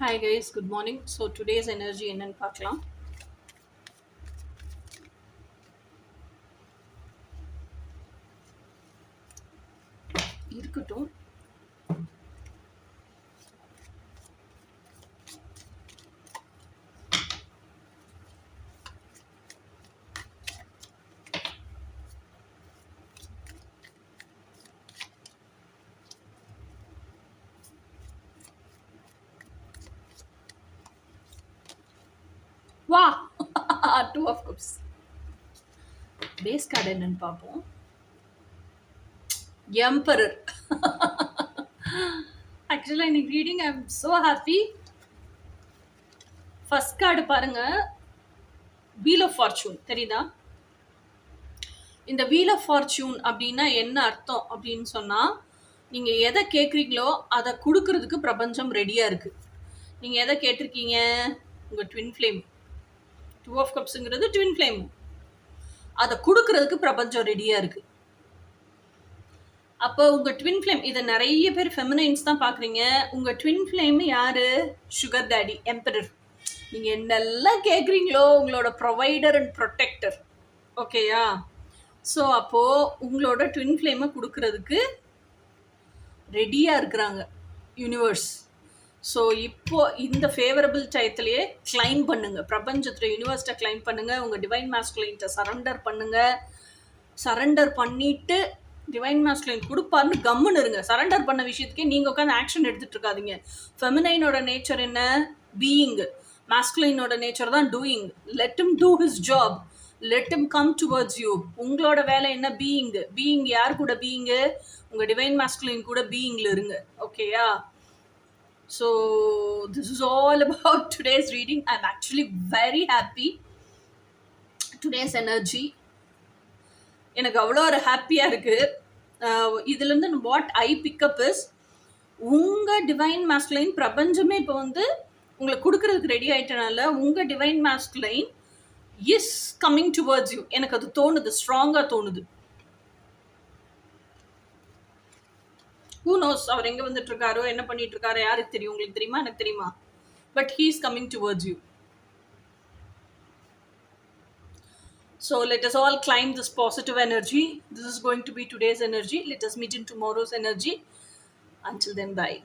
Hi guys, good morning. So today's energy என்னன்னு பார்க்கலாம். இருக்கட்டும். வா two of cups. Base card என்னன்னு பார்ப்போம். எம்பரர். ஆக்சுவலாக இன்னைக்கு reading I am so happy. First card பாருங்க, வீல் ஆஃப் ஃபார்ச்சூன் தெரியுதா? இந்த வீல் ஆஃப் ஃபார்ச்சூன் அப்படின்னா என்ன அர்த்தம் அப்படின்னு சொன்னால், நீங்கள் எதை கேட்குறீங்களோ அதை கொடுக்கறதுக்கு பிரபஞ்சம் ரெடியாக இருக்குது. நீங்கள் எதை கேட்டிருக்கீங்க? உங்கள் ட்வின் ஃப்ளேம். டூ ஆஃப் கப்ஸுங்கிறது ட்வின் ஃப்ளேம். அதை கொடுக்கறதுக்கு பிரபஞ்சம் ரெடியாக இருக்குது. அப்போ உங்கள் ட்வின் ஃப்ளேம், இதை நிறைய பேர் ஃபெமினைன்ஸ் தான் பார்க்குறீங்க. உங்கள் ட்வின் ஃப்ளேம் யார்? Sugar daddy, emperor. நீங்கள் என்னெல்லாம் கேட்குறீங்களோ உங்களோட ப்ரொவைடர் அண்ட் ப்ரொடெக்டர். ஓகேயா? ஸோ அப்போது உங்களோட ட்வின் ஃப்ளேமை கொடுக்கறதுக்கு ரெடியாக இருக்கிறாங்க யூனிவர்ஸ். ஸோ இப்போ இந்த ஃபேவரபிள் டயத்துலேயே கிளைம் பண்ணுங்கள். பிரபஞ்சத்தில் யூனிவர்ஸ்ட்டை கிளைம் பண்ணுங்கள். உங்கள் டிவைன் மாஸ்குலைன்ட்டை சரண்டர் பண்ணுங்கள். சரண்டர் பண்ணிவிட்டு டிவைன் மாஸ்குலைன் கொடுப்பாருன்னு கம்முன்னு இருங்க. சரண்டர் பண்ண விஷயத்துக்கே நீங்கள் உட்காந்து ஆக்ஷன் எடுத்துகிட்டு இருக்காதீங்க. ஃபெமினைனோட நேச்சர் என்ன? பீயிங். மாஸ்குலைனோட நேச்சர் தான் doing. Let him do his job. Let him come towards you. உங்களோட வேலை என்ன? பீயிங். பீயிங் யார் கூட பீயிங்கு? உங்கள் டிவைன் மாஸ்குலைன் கூட பீயிங்கில் இருங்க. ஓகேயா? So this is all about today's reading. I'm actually very happy. Today's energy எனக்கு அவ்வளோ ஒரு ஹாப்பியாக இருக்குது. இதுலேருந்து வாட் ஐ பிக்கப் இஸ், உங்கள் டிவைன் மாஸ்குலைன் பிரபஞ்சமே இப்போ வந்து உங்களுக்கு கொடுக்கறதுக்கு ரெடி ஆகிட்டனால உங்கள் divine masculine is coming towards you. எனக்கு அது தோணுது, ஸ்ட்ராங்காக தோணுது. ஹூ நோஸ் அவர் எங்கே வந்துட்டு இருக்காரோ, என்ன பண்ணிட்டு இருக்காரோ யாருக்கு தெரியும்? உங்களுக்கு தெரியுமா? எனக்கு தெரியுமா? But he is coming towards you. So let us all climb this positive energy. This is going to be today's energy. Let us meet in tomorrow's energy. Until then, bye.